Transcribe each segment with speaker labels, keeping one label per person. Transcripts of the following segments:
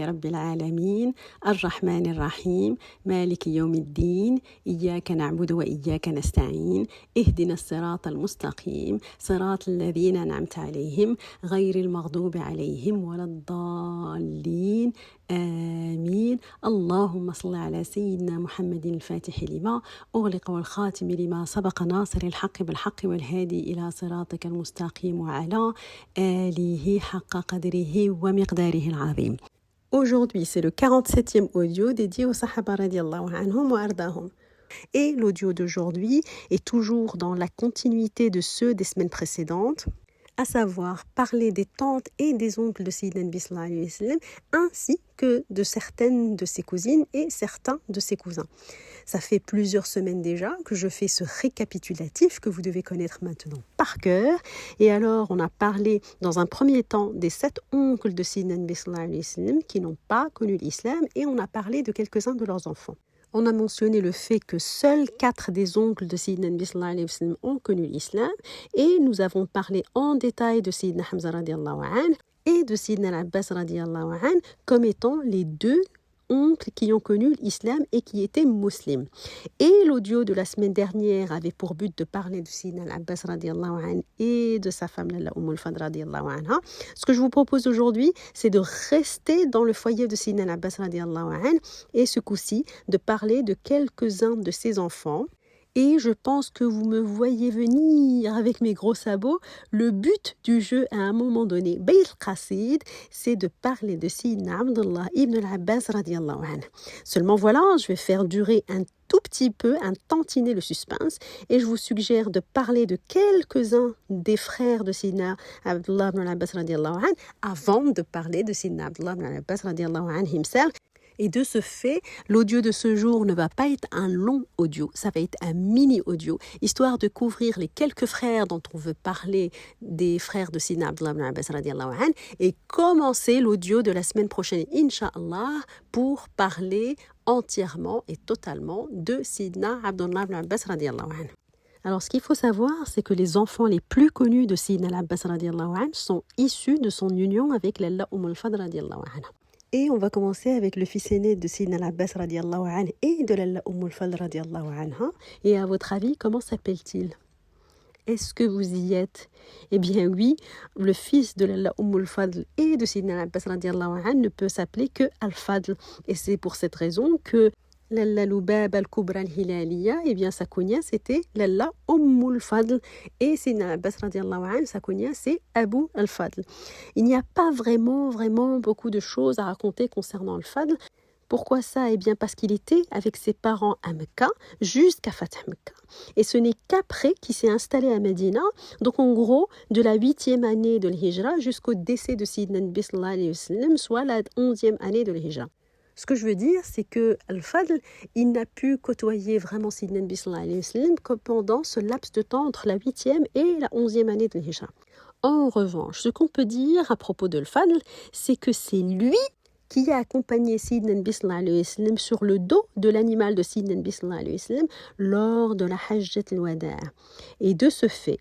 Speaker 1: رب العالمين الرحمن الرحيم مالك يوم الدين إياك نعبد وإياك نستعين اهدنا الصراط المستقيم صراط الذين أنعمت عليهم غير المغضوب عليهم ولا الضالين آمين اللهم صل على سيدنا محمد الفاتح لما أغلق والخاتم لما سبق ناصر الحق بالحق والهادي إلى صراطك المستقيم وعلى آله حق قدره ومقداره العظيم. Aujourd'hui, c'est le 47e audio dédié aux Sahaba radiallahu anhum wa ardahum. Et l'audio d'aujourd'hui est toujours dans la continuité de ceux des semaines précédentes, à savoir parler des tantes et des oncles de Sayyidina Nabi sallallahu alayhi wa sallam, ainsi que de certaines de ses cousines et certains de ses cousins. Ça fait plusieurs semaines déjà que je fais ce récapitulatif que vous devez connaître maintenant par cœur. Et alors, on a parlé dans un premier temps des 7 oncles de Sayyidina Nabi sallallahu alayhi wa sallam qui n'ont pas connu l'islam, et on a parlé de quelques-uns de leurs enfants. On a mentionné le fait que seuls 4 des oncles de Sayyidina Nabi sallallahu alayhi wa sallam ont connu l'islam, et nous avons parlé en détail de Sayyidina Hamza radiallahu anhu et de Sayyidina al-Abbas radiallahu anhu comme étant les 2 oncles qui ont connu l'islam et qui étaient musulmans. Et l'audio de la semaine dernière avait pour but de parler de Sayyidina al-Abbas radiallahu anhu et de sa femme Lalla al-Fadl radiallahu anha. Ce que je vous propose aujourd'hui, c'est de rester dans le foyer de Sayyidina al-Abbas radiallahu anhu, et ce coup-ci de parler de quelques-uns de ses enfants. Et je pense que vous me voyez venir avec mes gros sabots. Le but du jeu à un moment donné, Bayt Qasid, c'est de parler de Sayyidina Abdullah ibn al-Abbas radiallahu anhu. Seulement voilà, je vais faire durer un tout petit peu, un tantinet le suspense, et je vous suggère de parler de quelques-uns des frères de Sayyidina Abdullah ibn al-Abbas radiallahu anhu avant de parler de Sayyidina Abdullah ibn al-Abbas radiallahu anhu himself. Et de ce fait, l'audio de ce jour ne va pas être un long audio, ça va être un mini audio, histoire de couvrir les quelques frères dont on veut parler, des frères de Sayyidina Abdullah ibn Abbas radiallahu anhu, et commencer l'audio de la semaine prochaine, Inch'Allah, pour parler entièrement et totalement de Sayyidina Abdullah ibn Abbas radiallahu anhu. Alors, ce qu'il faut savoir, c'est que les enfants les plus connus de Sayyidina Abbas radiallahu anhu sont issus de son union avec Lalla al-Fadl radiallahu anha. Et on va commencer avec le fils aîné de Sayyidina al-Abbas radiallahu anhu et de Lalla al-Fadl radiallahu anha. Et à votre avis, comment s'appelle-t-il? Est-ce que vous y êtes? Eh bien oui, le fils de Lalla al-Fadl et de Sayyidina al-Abbas radiallahu anhu ne peut s'appeler que Al-Fadl. Et c'est pour cette raison que Lalla Lubab al-Kubra al-Hilaliya, eh bien sa kunya c'était Lalla al-Fadl, et Sayyidina Abbas radiallahu anhu, sa kunya c'est Abu al-Fadl. Il n'y a pas vraiment beaucoup de choses à raconter concernant al-Fadl. Pourquoi ça? Eh bien parce qu'il était avec ses parents à Mecca jusqu'à Fath Mecca. Et ce n'est qu'après qu'il s'est installé à Médina, donc en gros de la 8e année de l'Hijra jusqu'au décès de Sayyidina Nabi sallallahu alayhi wa sallam, soit la 11e année de l'Hijra. Ce que je veux dire, c'est que Al-Fadl, il n'a pu côtoyer vraiment Sayyidina Nabi sallallahu alayhi wa sallam que pendant ce laps de temps entre la 8e et la 11e année de l'Hijra. En revanche, ce qu'on peut dire à propos de Al-Fadl, c'est que c'est lui qui a accompagné Sayyidina Nabi sallallahu alayhi wa sallam sur le dos de l'animal de Sayyidina Nabi sallallahu alayhi wa sallam lors de la Hajjat al-Wada'. Et de ce fait,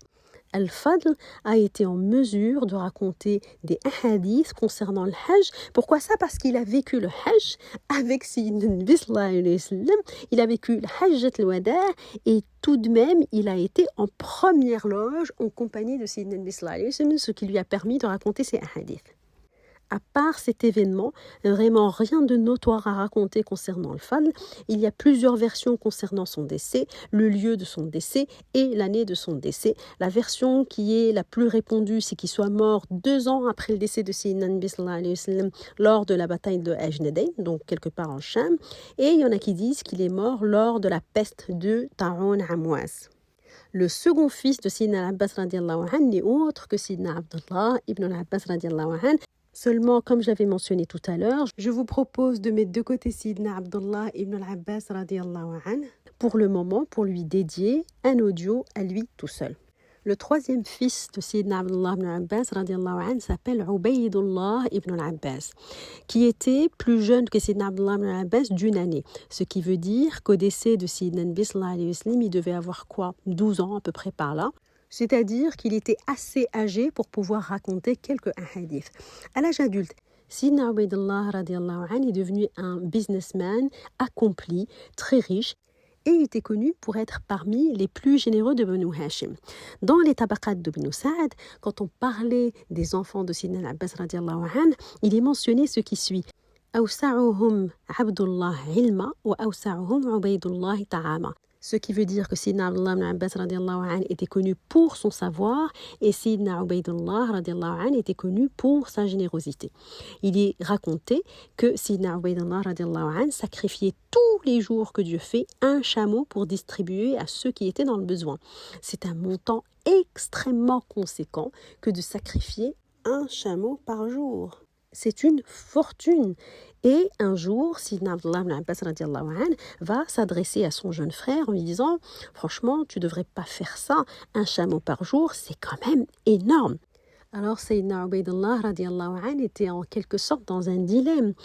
Speaker 1: Al-Fadl a été en mesure de raconter des hadiths concernant le Hajj. Pourquoi ça? Parce qu'il a vécu le Hajj avec Sayyidina Nabi sallallahu alayhi wa sallam. Il a vécu le Hajjat al-Wada' et tout de même, il a été en première loge en compagnie de Sayyidina Nabi sallallahu alayhi wa sallam, ce qui lui a permis de raconter ces hadiths. À part cet événement, vraiment rien de notoire à raconter concernant Al-Fadl. Il y a plusieurs versions concernant son décès, le lieu de son décès et l'année de son décès. La version qui est la plus répandue, c'est qu'il soit mort 2 ans après le décès de Sayyidina Nabi sallallahu alayhi wa sallam lors de la bataille de Ajnadayn, donc quelque part en Cham. Et il y en a qui disent qu'il est mort lors de la peste de Ta'un Amwas. Le second fils de Sayyidina Abbas radiallahu anhu n'est autre que Sayyidina Abdullah ibn al-Abbas radiallahu anhu. Seulement, comme j'avais mentionné tout à l'heure, je vous propose de mettre de côté Sayyidina Abdullah ibn al-Abbas radiallahu anhu pour le moment, pour lui dédier un audio à lui tout seul. Le troisième fils de Sayyidina Abdullah ibn al-Abbas radiallahu anhu s'appelle Ubaydullah ibn al-Abbas, qui était plus jeune que Sayyidina Abdullah ibn al-Abbas d'une année. Ce qui veut dire qu'au décès de Sayyidina Nabi sallallahu alayhi wa sallam, il devait avoir 12 ans à peu près par là. C'est-à-dire qu'il était assez âgé pour pouvoir raconter quelques hadiths. À l'âge adulte, Sidna Ubaydullah radiallahu anhu est devenu un businessman accompli, très riche, et il était connu pour être parmi les plus généreux de Banu Hashim. Dans les tabaqat de Banu Sa'ad, quand on parlait des enfants de Sidna al-Abbas radiallahu anhu, il est mentionné ce qui suit. أوسعهم عبد الله علما وأوسعهم عبيد الله تعاما. Ce qui veut dire que Sidna Abdullah ibn Abbas radiallahu anhu était connu pour son savoir et Sidna Ubaydullah radiallahu anhu était connu pour sa générosité. Il est raconté que Sidna Ubaydullah radiallahu anhu sacrifiait tous les jours que Dieu fait un chameau pour distribuer à ceux qui étaient dans le besoin. C'est un montant extrêmement conséquent que de sacrifier un chameau par jour. C'est une fortune. Et un jour, Sidna Abdullah ibn Abbas radiallahu anhu va s'adresser à son jeune frère en lui disant « Franchement, tu ne devrais pas faire ça. Un chameau par jour, c'est quand même énorme. » Alors Sayyidina Ubaydullah radiallahu anhu était en quelque sorte dans un dilemme.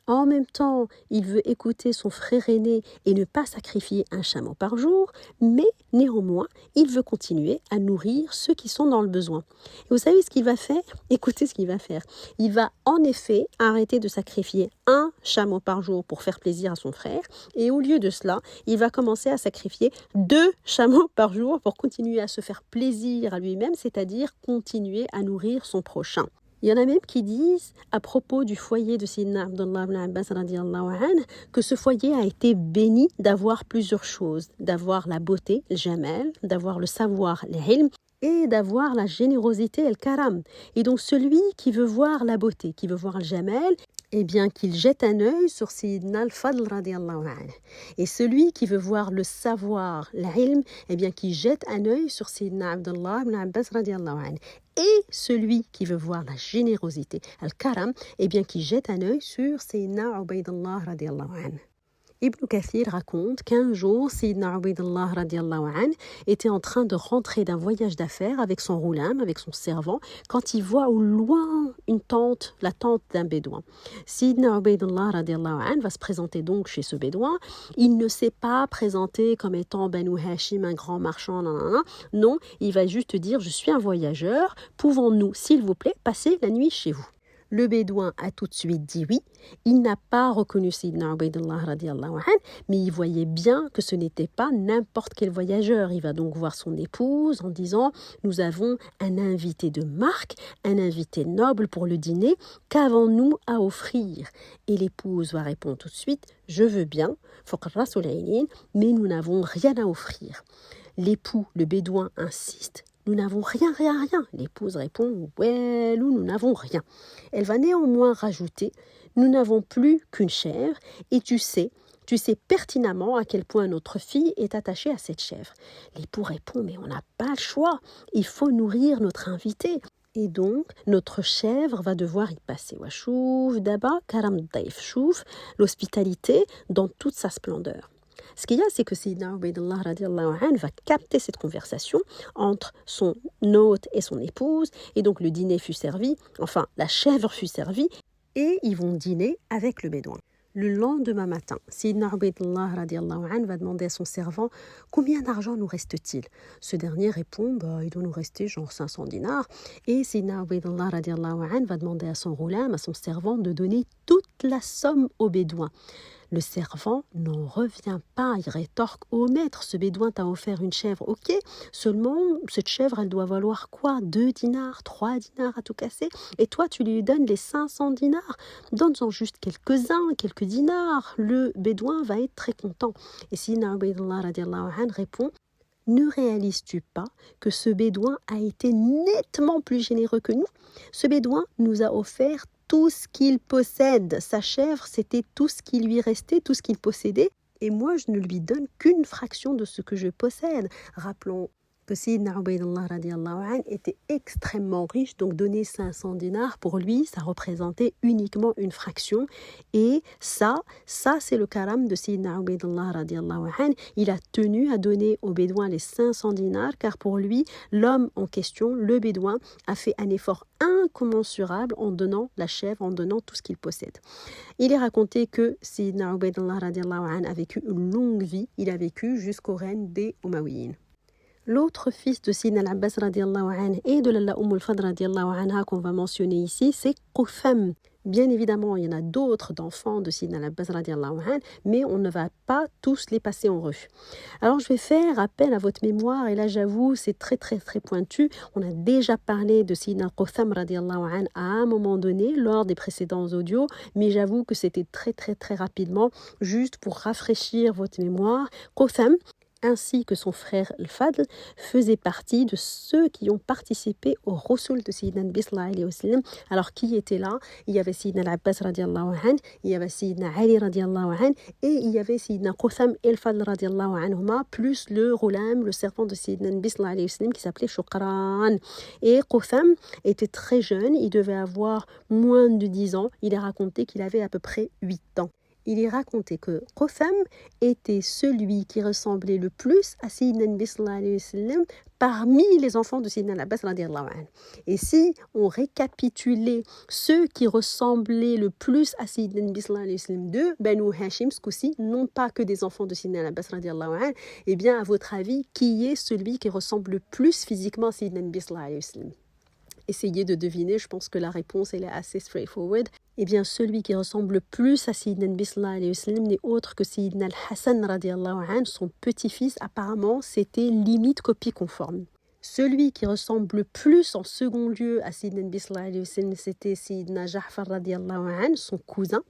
Speaker 1: En même temps, il veut écouter son frère aîné et ne pas sacrifier un chameau par jour, mais néanmoins, il veut continuer à nourrir ceux qui sont dans le besoin. Et vous savez ce qu'il va faire? Écoutez ce qu'il va faire. Il va en effet arrêter de sacrifier un chameau par jour pour faire plaisir à son frère, et au lieu de cela, il va commencer à sacrifier 2 chameaux par jour pour continuer à se faire plaisir à lui-même, c'est-à-dire continuer à nourrir son prochain. Il y en a même qui disent à propos du foyer de Sayyidina Abdullah ibn Abbas radiallahu anhu que ce foyer a été béni d'avoir plusieurs choses, d'avoir la beauté, le jamal, d'avoir le savoir, le ilm, et d'avoir la générosité, le karam. Et donc celui qui veut voir la beauté, qui veut voir le jamal, eh bien qu'il jette un œil sur Sayyidina al-Fadl radiallahu anhu. Et celui qui veut voir le savoir, l'ilm, eh bien qu'il jette un œil sur Sayyidina Abdullah ibn Abbas radiallahu anhu. Et celui qui veut voir la générosité, al-karam, eh bien qu'il jette un œil sur Sayyidina Ubaydullah radiallahu anhu. Ibn Kathir raconte qu'un jour, Sayyidina Ubaydullah radiallahu anhu était en train de rentrer d'un voyage d'affaires avec son roulam, avec son servant, quand il voit au loin une tente, la tente d'un bédouin. Sayyidina Ubaydullah radiallahu anhu va se présenter donc chez ce bédouin. Il ne s'est pas présenté comme étant Banu Hashim, un grand marchand, non, il va juste dire « Je suis un voyageur, pouvons-nous, s'il vous plaît, passer la nuit chez vous ?» Le bédouin a tout de suite dit oui. Il n'a pas reconnu Sayyidina Ubaydullah radiallahu anhu, mais il voyait bien que ce n'était pas n'importe quel voyageur. Il va donc voir son épouse en disant « Nous avons un invité de marque, un invité noble pour le dîner. Qu'avons-nous à offrir ?» Et l'épouse va répondre tout de suite « Je veux bien, mais nous n'avons rien à offrir. » L'époux, le bédouin, insiste. Nous n'avons rien. L'épouse répond, ouais, nous n'avons rien. Elle va néanmoins rajouter, nous n'avons plus qu'une chèvre et tu sais pertinemment à quel point notre fille est attachée à cette chèvre. L'époux répond, mais on n'a pas le choix, il faut nourrir notre invité. Et donc, notre chèvre va devoir y passer. Washouf d'aba, karam daif, chouf, l'hospitalité dans toute sa splendeur. Ce qu'il y a, c'est que Sayyidina Ubaydullah radiallahu anhu va capter cette conversation entre son hôte et son épouse, et donc le dîner fut servi, enfin la chèvre fut servie, et ils vont dîner avec le bédouin. Le lendemain matin, Sayyidina Ubaydullah radiallahu anhu va demander à son servant « Combien d'argent nous reste-t-il » Ce dernier répond « Il doit nous rester genre 500 dinars » et Sayyidina Ubaydullah radiallahu anhu va demander à son roulam, à son servant, de donner toute la somme au bédouin. Le servant n'en revient pas, il rétorque au maître, ce bédouin t'a offert une chèvre, ok, seulement cette chèvre elle doit valoir quoi, 2 dinars, 3 dinars à tout casser, et toi tu lui donnes les 500 dinars, donne-en juste quelques dinars, le bédouin va être très content. Et Sayyidina Ubaydullah radiallahu anhu répond, ne réalises-tu pas que ce bédouin a été nettement plus généreux que nous? Ce bédouin nous a offert tout ce qu'il possède. Sa chèvre, c'était tout ce qui lui restait, tout ce qu'il possédait. Et moi, je ne lui donne qu'une fraction de ce que je possède. Rappelons que Sayyidina Ubaydullah radiallahu anhu était extrêmement riche, donc donner 500 dinars, pour lui, ça représentait uniquement une fraction. Et ça c'est le karam de Sayyidina Ubaydullah radiallahu anhu. Il a tenu à donner au bédouin les 500 dinars, car pour lui, l'homme en question, le bédouin, a fait un effort incommensurable en donnant la chèvre, en donnant tout ce qu'il possède. Il est raconté que Sayyidina Ubaydullah radiallahu anhu a vécu une longue vie, il a vécu jusqu'au règne des Umayyadees. L'autre fils de Sayyidina al-Abbas radiallahu anhu et de Lalla al-Fadl radiallahu anha qu'on va mentionner ici, c'est Qutham. Bien évidemment, il y en a d'autres d'enfants de Sidna al-Abbas radiallahu anhu, mais on ne va pas tous les passer en revue. Alors je vais faire appel à votre mémoire, et là j'avoue c'est très pointu. On a déjà parlé de Sidna Qutham radiallahu anhu à un moment donné lors des précédents audios, mais j'avoue que c'était très rapidement, juste pour rafraîchir votre mémoire. Qutham, ainsi que son frère Al-Fadl, faisaient partie de ceux qui ont participé au Rasoul de Sayyidina Nabi sallallahu alayhi wa sallam. Alors qui était là? Il y avait Sayyidina Al-Abbas radiallahu anhu, il y avait Sayyidina Ali radiallahu anhu, et il y avait Sayyidina Qutham et Al-Fadl radiallahu anhuma, plus le Ghulam, le servant de Sayyidina Nabi sallallahu alayhi wa sallam qui s'appelait Shukran. Et Qutham était très jeune, il devait avoir moins de 10 ans, il est raconté qu'il avait à peu près 8 ans. Il est raconté que Qutham était celui qui ressemblait le plus à Sayyidina Nabi sallallahu alayhi wa sallam parmi les enfants de Sayyidina Al-Abbas radiallahu anhu. Et si on récapitulait ceux qui ressemblaient le plus à Sayyidina Nabi sallallahu alayhi wa sallam de Banu Hashim, ce coup-ci, non pas que des enfants de Sayyidina Al-Abbas radiallahu anhu, eh bien à votre avis, qui est celui qui ressemble le plus physiquement à Sayyidina Nabi sallallahu alayhi wa sallam? Essayez de deviner, je pense que la réponse elle est assez straightforward. Eh bien, celui qui ressemble le plus à Sayyidina Nabi sallallahu alayhi wa sallam n'est autre que Sayyidina Al-Hassan radiallahu anhu, son petit-fils. Apparemment, c'était limite copie conforme. Celui qui ressemble le plus en second lieu à Sayyidina Nabi sallallahu alayhi wa sallam, c'était Sayyidina Ja'far radiallahu anhu, son cousin.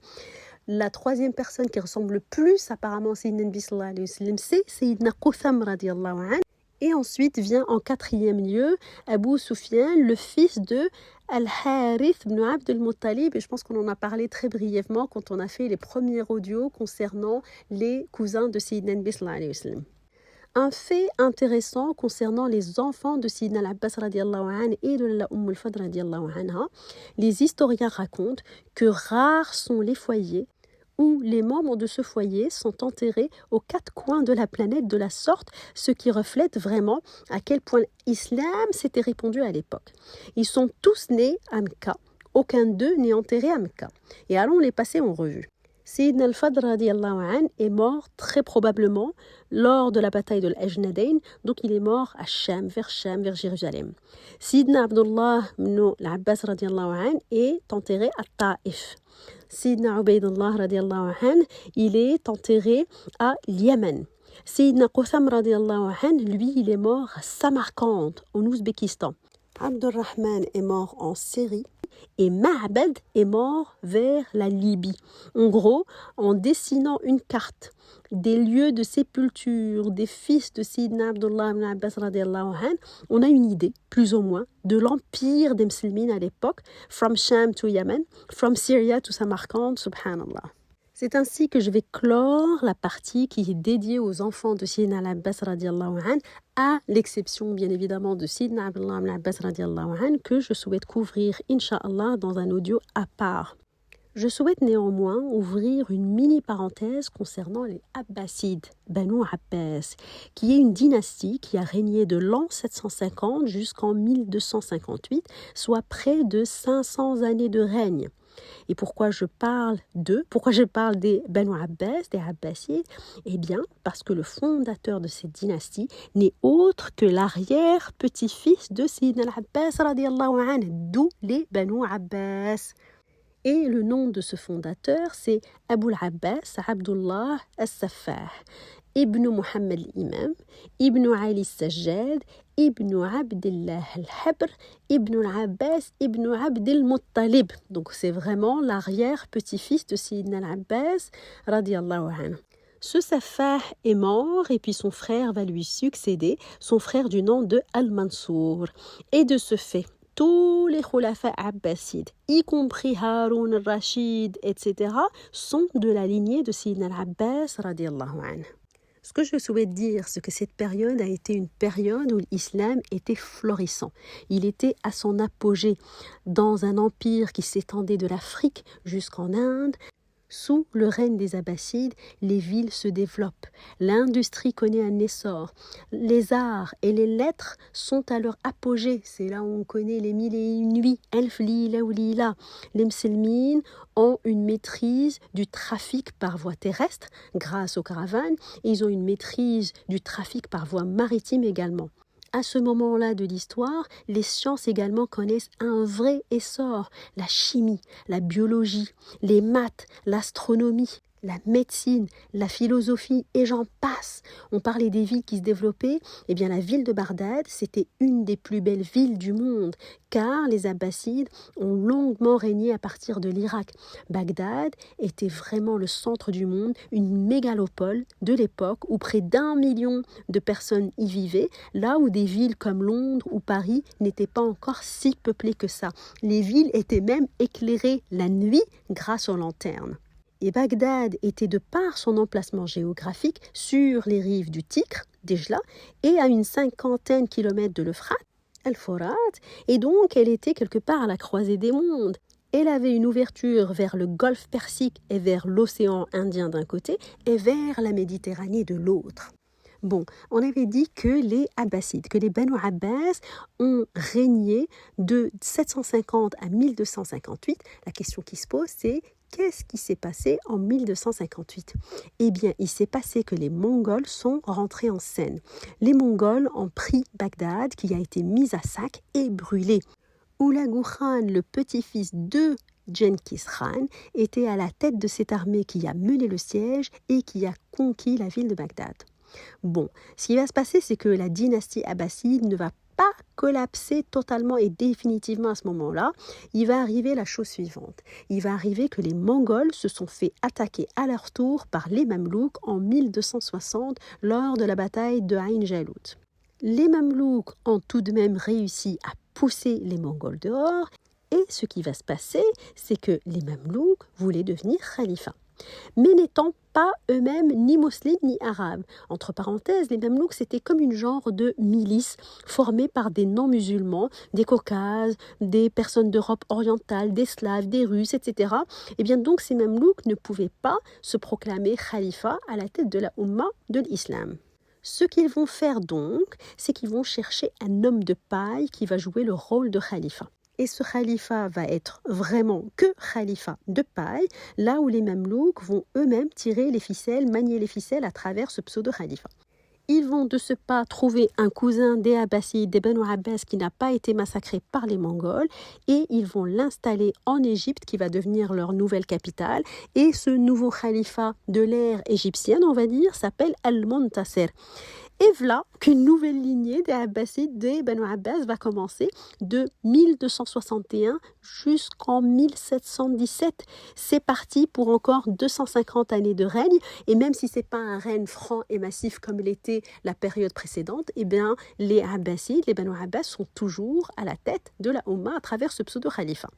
Speaker 1: La troisième personne qui ressemble le plus apparemment à Sayyidina Nabi sallallahu alayhi wa sallam, c'est Sayyidina Qutham radiallahu anhu. Et ensuite vient en quatrième lieu Abu Sufyan, le fils de Al-Harith ibn Abd al-Muttalib. Et je pense qu'on en a parlé très brièvement quand on a fait les premiers audios concernant les cousins de Sayyidina Nabi sallallahu alayhi wa sallam. Un fait intéressant concernant les enfants de Sayyidina Al-Abbas radiallahu anhu et de la Al-Fadl radiallahu anha, les historiens racontent que rares sont les foyers où les membres de ce foyer sont enterrés aux 4 coins de la planète de la sorte, ce qui reflète vraiment à quel point l'islam s'était répandu à l'époque. Ils sont tous nés à Mecca, aucun d'eux n'est enterré à Mecca. Et allons les passer en revue. Sayyidina Al-Fadl radiallahu anhu est mort très probablement lors de la bataille de l'Ajnadayn, donc il est mort à Sham, vers Jérusalem. Sayyidina Abdullah ibn al-Abbas radiallahu anhu est enterré à Taïf. Sayyidina Ubaydullah radiallahu anhu, il est enterré à Yémen. Sayyidina Qutham radiallahu anhu, lui, il est mort à Samarkand, en Ouzbékistan. Abdurrahman est mort en Syrie et Ma'bad est mort vers la Libye. En gros, en dessinant une carte des lieux de sépulture des fils de Sayyidina Abdullah ibn Abbas radiallahu anhu, on a une idée, plus ou moins, de l'empire des musulmans à l'époque, from Sham to Yemen, from Syria to Samarkand, subhanallah. C'est ainsi que je vais clore la partie qui est dédiée aux enfants de Sayyidina Al-Abbas radiallahu anhu, à l'exception bien évidemment de Sayyidina Abdullah ibn Abbas radiallahu anhu, que je souhaite couvrir, Inch'Allah, dans un audio à part. Je souhaite néanmoins ouvrir une mini-parenthèse concernant les Abbasides, Banu Abbas, qui est une dynastie qui a régné de l'an 750 jusqu'en 1258, soit près de 500 années de règne. Et pourquoi je parle d'eux? Pourquoi je parle des Banu Abbas, des Abbasides? Eh bien, parce que le fondateur de cette dynastie n'est autre que l'arrière-petit-fils de Sayyidina Al-Abbas radiallahu anhu, d'où les Banu Abbas. Et le nom de ce fondateur, c'est Abu al-Abbas Abdullah al-Saffah, Ibn Muhammad al-Imam, Ibn Ali al-Sajjad, Ibn Abdullah al-Habr, Ibn al-Abbas, Ibn Abd al-Muttalib. Donc c'est vraiment l'arrière-petit-fils de Sayyidina al-Abbas radiallahu anhu. Ce Saffah est mort et puis son frère va lui succéder, son frère du nom de Al-Mansour. Et de ce fait, tous les khulafa abbasides, y compris Haroun al-Rashid, etc., sont de la lignée de Sayyidina al-Abbas radiallahu anhu. Ce que je souhaite dire, c'est que cette période a été une période où l'islam était florissant. Il était à son apogée dans un empire qui s'étendait de l'Afrique jusqu'en Inde. Sous le règne des Abbasides, les villes se développent, l'industrie connaît un essor, les arts et les lettres sont à leur apogée. C'est là où on connaît les 1001 nuits, Elf Lila ou Lila. Les musulmans ont une maîtrise du trafic par voie terrestre grâce aux caravanes et ils ont une maîtrise du trafic par voie maritime également. À ce moment-là de l'histoire, les sciences également connaissent un vrai essor. La chimie, la biologie, les maths, l'astronomie, la médecine, la philosophie et j'en passe. On parlait des villes qui se développaient. Eh bien, la ville de Bagdad, c'était une des plus belles villes du monde, car les Abbassides ont longuement régné à partir de l'Irak. Bagdad était vraiment le centre du monde, une mégalopole de l'époque où près d'1 million de personnes y vivaient, là où des villes comme Londres ou Paris n'étaient pas encore si peuplées que ça. Les villes étaient même éclairées la nuit grâce aux lanternes. Et Bagdad était de par son emplacement géographique sur les rives du Tigre, Dejla, et à une 50aine kilomètres de l'Euphrate, Al-Forat, et donc elle était quelque part à la croisée des mondes. Elle avait une ouverture vers le golfe Persique et vers l'océan Indien d'un côté et vers la Méditerranée de l'autre. Bon, on avait dit que les Abbassides, que les Banu Abbas ont régné de 750 à 1258. La question qui se pose, c'est qu'est-ce qui s'est passé en 1258 ? Eh bien, il s'est passé que les Mongols sont rentrés en scène. Les Mongols ont pris Bagdad, qui a été mise à sac et brûlée. Hulagu Khan, le petit-fils de Genghis Khan, était à la tête de cette armée qui a mené le siège et qui a conquis la ville de Bagdad. Bon, ce qui va se passer, c'est que la dynastie abbasside ne va pas collapser totalement et définitivement à ce moment-là. Il va arriver la chose suivante. Il va arriver que les Mongols se sont fait attaquer à leur tour par les Mamelouks en 1260 lors de la bataille de Ain Jalut. Les Mamelouks ont tout de même réussi à pousser les Mongols dehors et ce qui va se passer, c'est que les Mamelouks voulaient devenir khalifas. Mais n'étant pas eux-mêmes ni musulmans ni arabes. Entre parenthèses, les Mamelouks, c'était comme une genre de milice formée par des non-musulmans, des Caucases, des personnes d'Europe orientale, des Slaves, des Russes, etc. Et bien donc, ces Mamelouks ne pouvaient pas se proclamer khalifa à la tête de la Ummah de l'islam. Ce qu'ils vont faire donc, c'est qu'ils vont chercher un homme de paille qui va jouer le rôle de khalifa. Et ce khalifa va être vraiment que khalifa de paille, là où les Mamelouks vont eux-mêmes tirer les ficelles, manier les ficelles à travers ce pseudo-khalifa. Ils vont de ce pas trouver un cousin des Abbassides, des Banu Abbas, qui n'a pas été massacré par les Mongols, et ils vont l'installer en Égypte, qui va devenir leur nouvelle capitale. Et ce nouveau khalifa de l'ère égyptienne, on va dire, s'appelle Al-Muntasir. Et voilà qu'une nouvelle lignée des Abbassides, des Banu Abbas, va commencer de 1261 jusqu'en 1717. C'est parti pour encore 250 années de règne. Et même si ce n'est pas un règne franc et massif comme l'était la période précédente, eh bien, les Abbassides, les Banu Abbas sont toujours à la tête de la Oumma à travers ce pseudo-khalifa.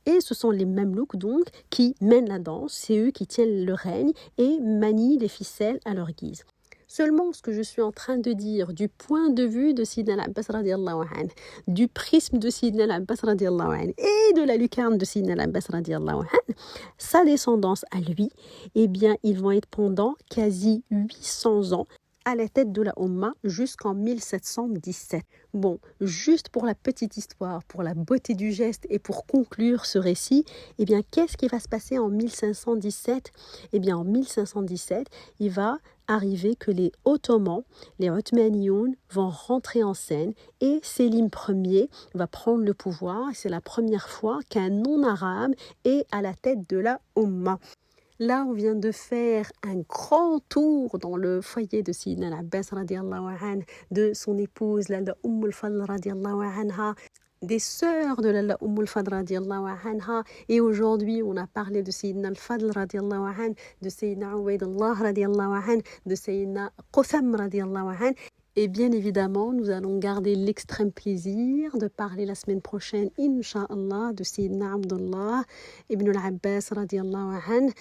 Speaker 1: Et ce sont les Mamelouks donc qui mènent la danse, c'est eux qui tiennent le règne et manient les ficelles à leur guise. Seulement, ce que je suis en train de dire du point de vue de Sidna al-Abbas radiallahu anhu, du prisme de Sidna al-Abbas radiallahu anhu et de la lucarne de Sidna al-Abbas radiallahu anhu, sa descendance à lui, eh bien, ils vont être pendant quasi 800 ans à la tête de la Oumma jusqu'en 1717. Bon, juste pour la petite histoire, pour la beauté du geste et pour conclure ce récit, eh bien, qu'est-ce qui va se passer en 1517 ? Eh bien, en 1517, il va arriver que les Ottomans, les Othmanioun, vont rentrer en scène et Sélim Ier va prendre le pouvoir. C'est la première fois qu'un non-arabe est à la tête de la Oumma. Là, on vient de faire un grand tour dans le foyer de Sidna al-Abbas radiallahu anhu, de son épouse, la al-Fadl radiallahu anha, des sœurs de la al-Fadl radiallahu anha. Et aujourd'hui, on a parlé de Sidna al-Fadl radiallahu anhu, de Sidna Ubaydullah radiallahu anhu, de Sidna Qutham radiallahu anhu. Et bien évidemment, nous allons garder l'extrême plaisir de parler la semaine prochaine, Inch'Allah, de Sidna Abdullah ibn al-Abbas radiallahu anhu,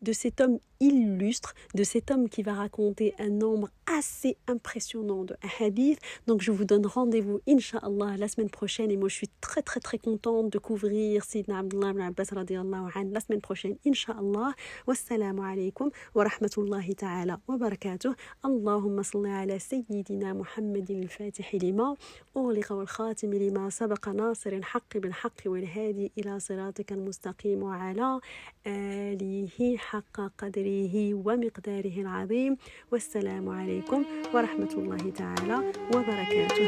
Speaker 1: de cet homme illustre, de cet homme qui va raconter un nombre assez impressionnant de hadiths. Donc je vous donne rendez-vous Inch'Allah la semaine prochaine et moi je suis très très très contente de couvrir Sidna Abdullah ibn Abbas radiallahu anhu la semaine prochaine Inch'Allah. Wassalamu alaikum wa rahmatullahi ta'ala wa barakatuh. Allahumma salli ala sayyidina Muhammadin al-Fatih lima أغلق والخاتم لما سبق ناصر الحق بالحق والهادي إلى صراطك المستقيم وعلى آله حق قدره ومقداره العظيم. والسلام عليكم ورحمة الله تعالى وبركاته.